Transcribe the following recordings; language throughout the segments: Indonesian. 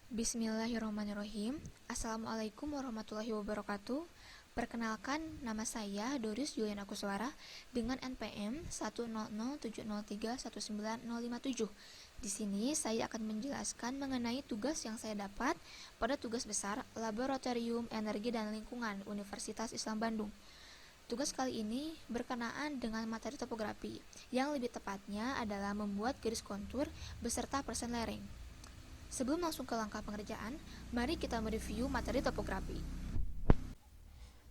Bismillahirrahmanirrahim. Assalamualaikum warahmatullahi wabarakatuh. Perkenalkan, nama saya Doris Juliana Kuswara dengan NPM 10070319057. Di sini saya akan menjelaskan mengenai tugas yang saya dapat pada tugas besar Laboratorium Energi dan Lingkungan Universitas Islam Bandung. Tugas kali ini berkenaan dengan materi topografi, yang lebih tepatnya adalah membuat garis kontur beserta persen lereng. Sebelum langsung ke langkah pengerjaan, mari kita mereview materi topografi.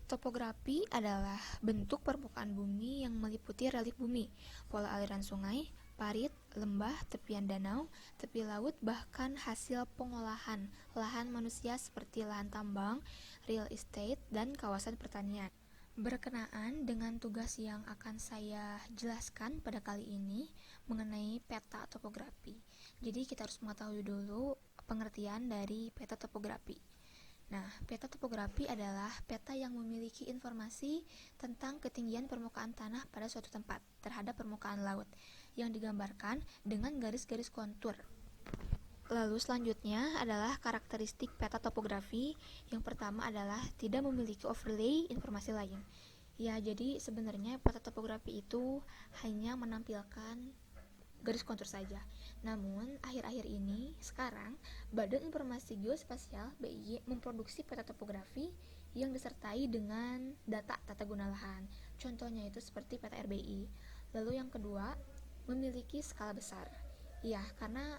Topografi adalah bentuk permukaan bumi yang meliputi relief bumi, pola aliran sungai, parit, lembah, tepian danau, tepi laut, bahkan hasil pengolahan lahan manusia seperti lahan tambang, real estate, dan kawasan pertanian. Berkenaan dengan tugas yang akan saya jelaskan pada kali ini mengenai peta topografi. Jadi kita harus mengetahui dulu pengertian dari peta topografi. Nah, peta topografi adalah peta yang memiliki informasi tentang ketinggian permukaan tanah pada suatu tempat terhadap permukaan laut yang digambarkan dengan garis-garis kontur. Lalu selanjutnya adalah karakteristik peta topografi. Yang pertama adalah tidak memiliki overlay informasi lain. Ya, jadi sebenarnya peta topografi itu hanya menampilkan garis kontur saja. Namun, akhir-akhir ini, sekarang, Badan Informasi Geospasial (BIG) memproduksi peta topografi yang disertai dengan data tata guna lahan. Contohnya itu seperti peta RBI. Lalu yang kedua, memiliki skala besar. Ya, karena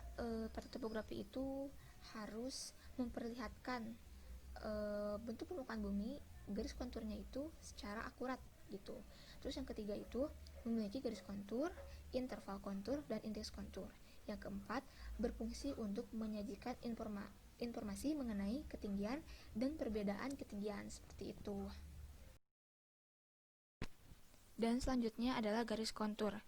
peta topografi itu harus memperlihatkan bentuk permukaan bumi, garis konturnya itu secara akurat gitu. Terus yang ketiga itu memiliki garis kontur, interval kontur, dan indeks kontur. Yang keempat, berfungsi untuk menyajikan informasi mengenai ketinggian dan perbedaan ketinggian seperti itu. Dan selanjutnya adalah garis kontur.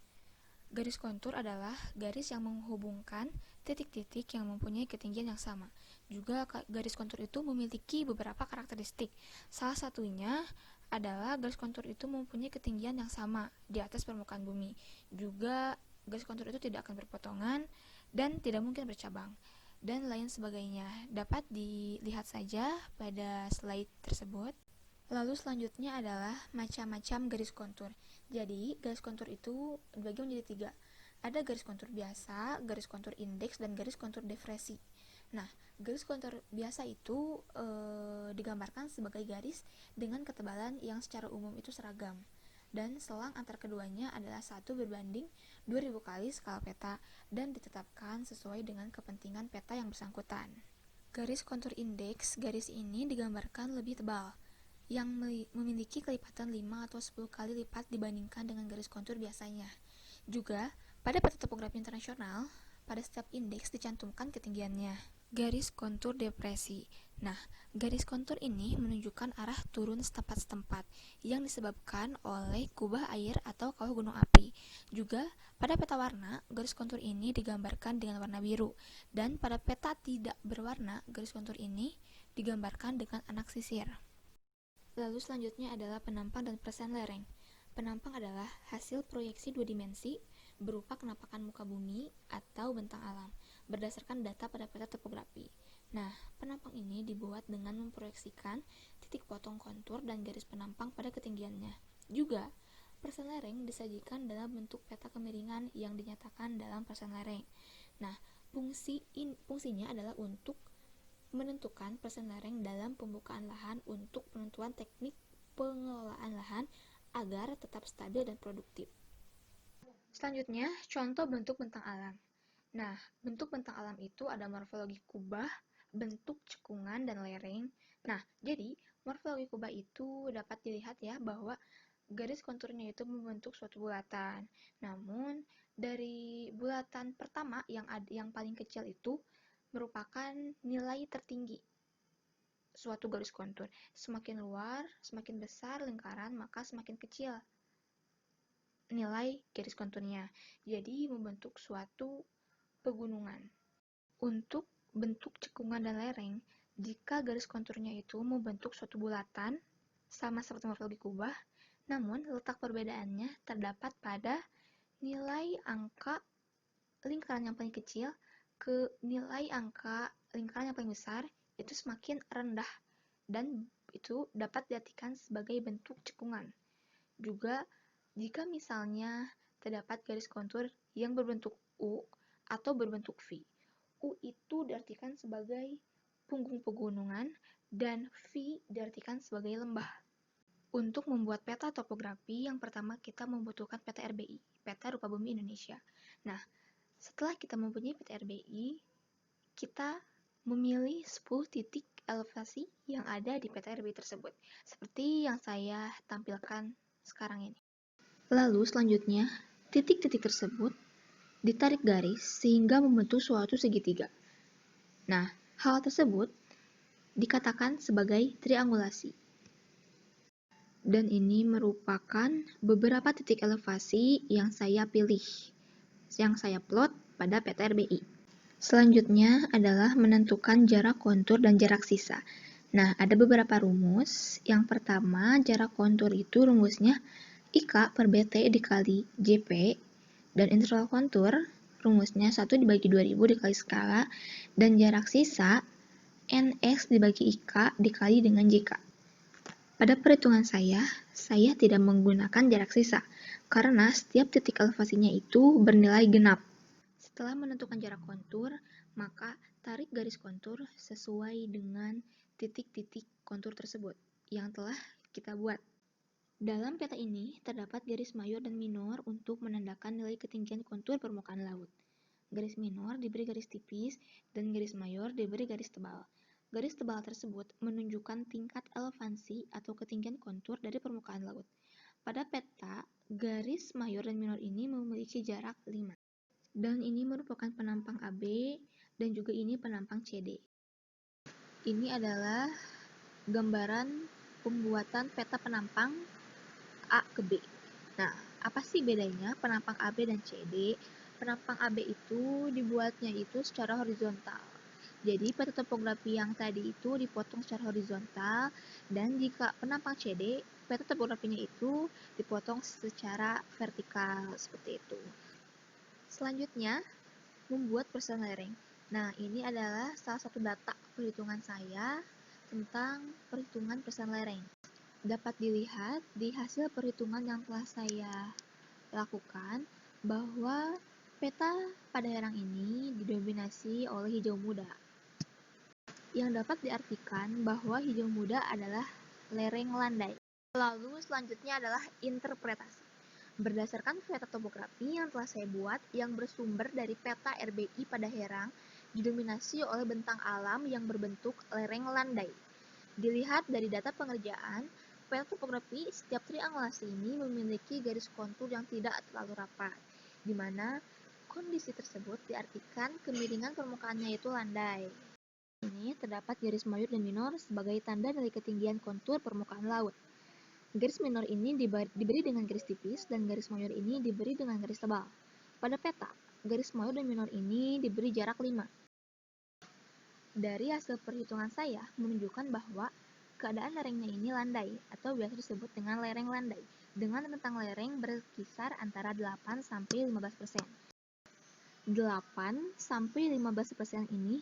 Garis kontur adalah garis yang menghubungkan titik-titik yang mempunyai ketinggian yang sama. Juga garis kontur itu memiliki beberapa karakteristik. Salah satunya adalah garis kontur itu mempunyai ketinggian yang sama di atas permukaan bumi. Juga garis kontur itu tidak akan berpotongan dan tidak mungkin bercabang. Dan lain sebagainya. Dapat dilihat saja pada slide tersebut. Lalu selanjutnya adalah macam-macam garis kontur. Jadi, garis kontur itu dibagi menjadi 3. Ada garis kontur biasa, garis kontur indeks, dan garis kontur depresi. Nah, garis kontur biasa itu digambarkan sebagai garis dengan ketebalan yang secara umum itu seragam. Dan selang antar keduanya adalah 1:2000 kali skala peta dan ditetapkan sesuai dengan kepentingan peta yang bersangkutan. Garis kontur indeks, garis ini digambarkan lebih tebal, yang memiliki kelipatan 5 atau 10 kali lipat dibandingkan dengan garis kontur biasanya. Juga, pada peta topografi internasional, pada setiap indeks dicantumkan ketinggiannya. Garis kontur depresi. Nah, garis kontur ini menunjukkan arah turun setempat-setempat yang disebabkan oleh kubah air atau kawah gunung api. Juga, pada peta warna, garis kontur ini digambarkan dengan warna biru. Dan pada peta tidak berwarna, garis kontur ini digambarkan dengan anak sisir. Lalu selanjutnya adalah penampang dan persen lereng. Penampang adalah hasil proyeksi 2 dimensi berupa kenampakan muka bumi atau bentang alam berdasarkan data pada peta topografi. Nah, penampang ini dibuat dengan memproyeksikan titik potong kontur dan garis penampang pada ketinggiannya. Juga, persen lereng disajikan dalam bentuk peta kemiringan yang dinyatakan dalam persen lereng. Nah, fungsinya adalah untuk menentukan persen lereng dalam pembukaan lahan untuk penentuan teknik pengelolaan lahan agar tetap stabil dan produktif. Selanjutnya, contoh bentuk bentang alam. Nah, bentuk bentang alam itu ada morfologi kubah, bentuk cekungan, dan lereng. Nah, jadi morfologi kubah itu dapat dilihat ya bahwa garis konturnya itu membentuk suatu bulatan. Namun, dari bulatan pertama yang paling kecil itu merupakan nilai tertinggi suatu garis kontur. Semakin luar, semakin besar lingkaran, maka semakin kecil nilai garis konturnya. Jadi membentuk suatu pegunungan. Untuk bentuk cekungan dan lereng, jika garis konturnya itu membentuk suatu bulatan, sama seperti morfologi kubah, namun letak perbedaannya terdapat pada nilai angka lingkaran yang paling kecil ke nilai angka lingkaran yang paling besar itu semakin rendah dan itu dapat diartikan sebagai bentuk cekungan. Juga jika misalnya terdapat garis kontur yang berbentuk U atau berbentuk V. U itu diartikan sebagai punggung pegunungan dan V diartikan sebagai lembah. Untuk membuat peta topografi, yang pertama kita membutuhkan peta RBI, peta rupa bumi Indonesia. Nah, setelah kita mempunyai peta RBI, kita memilih 10 titik elevasi yang ada di peta RBI tersebut, seperti yang saya tampilkan sekarang ini. Lalu selanjutnya, titik-titik tersebut ditarik garis sehingga membentuk suatu segitiga. Nah, hal tersebut dikatakan sebagai triangulasi. Dan ini merupakan beberapa titik elevasi yang saya pilih, yang saya plot pada peta RBI. Selanjutnya adalah menentukan jarak kontur dan jarak sisa. Nah, ada beberapa rumus. Yang pertama, jarak kontur itu rumusnya IK per BT dikali JP, dan interval kontur rumusnya 1 dibagi 2000 dikali skala, dan jarak sisa NX dibagi IK dikali dengan JK. Pada perhitungan saya tidak menggunakan jarak sisa, karena setiap titik elevasinya itu bernilai genap. Setelah menentukan jarak kontur, maka tarik garis kontur sesuai dengan titik-titik kontur tersebut yang telah kita buat. Dalam peta ini, terdapat garis mayor dan minor untuk menandakan nilai ketinggian kontur permukaan laut. Garis minor diberi garis tipis, dan garis mayor diberi garis tebal. Garis tebal tersebut menunjukkan tingkat elevasi atau ketinggian kontur dari permukaan laut. Pada peta, garis mayor dan minor ini memiliki jarak 5. Dan ini merupakan penampang AB, dan juga ini penampang CD. Ini adalah gambaran pembuatan peta penampang A ke B. Nah, apa sih bedanya penampang AB dan CD? Penampang AB itu dibuatnya itu secara horizontal. Jadi peta topografi yang tadi itu dipotong secara horizontal, dan jika penampang CD, peta topografinya itu dipotong secara vertikal seperti itu. Selanjutnya, membuat persen lereng. Nah, ini adalah salah satu data perhitungan saya tentang perhitungan persen lereng. Dapat dilihat di hasil perhitungan yang telah saya lakukan bahwa peta pada herang ini didominasi oleh hijau muda, yang dapat diartikan bahwa hijau muda adalah lereng landai. Lalu selanjutnya adalah interpretasi. Berdasarkan peta topografi yang telah saya buat yang bersumber dari peta RBI pada herang, didominasi oleh bentang alam yang berbentuk lereng landai. Dilihat dari data pengerjaan, peta topografi setiap triangulasi ini memiliki garis kontur yang tidak terlalu rapat, di mana kondisi tersebut diartikan kemiringan permukaannya itu landai. Ini terdapat garis mayor dan minor sebagai tanda nilai ketinggian kontur permukaan laut. Garis minor ini diberi dengan garis tipis, dan garis mayor ini diberi dengan garis tebal. Pada peta, garis mayor dan minor ini diberi jarak 5. Dari hasil perhitungan saya menunjukkan bahwa keadaan lerengnya ini landai, atau biasa disebut dengan lereng landai, dengan rentang lereng berkisar antara 8-15%. 8-15% ini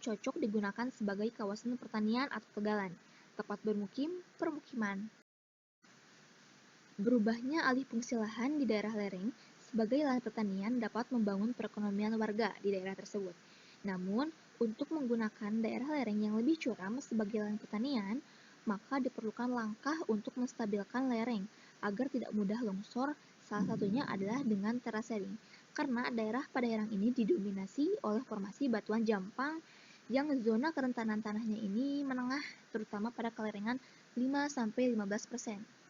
cocok digunakan sebagai kawasan pertanian atau tegalan, tempat bermukim, permukiman. Berubahnya alih fungsi lahan di daerah lereng sebagai lahan pertanian dapat membangun perekonomian warga di daerah tersebut. Namun, untuk menggunakan daerah lereng yang lebih curam sebagai lahan pertanian, maka diperlukan langkah untuk menstabilkan lereng agar tidak mudah longsor. Salah satunya adalah dengan terasering, karena daerah pada herang ini didominasi oleh formasi batuan jampang yang zona kerentanan tanahnya ini menengah, terutama pada kelerengan 5-15%.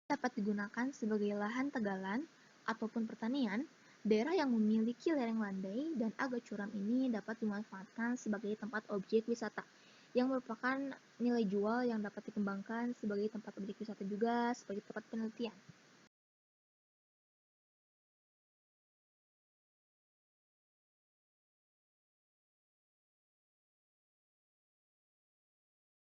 Dapat digunakan sebagai lahan tegalan ataupun pertanian. Daerah yang memiliki lereng landai dan agak curam ini dapat dimanfaatkan sebagai tempat objek wisata, yang merupakan nilai jual yang dapat dikembangkan sebagai tempat objek wisata juga sebagai tempat penelitian.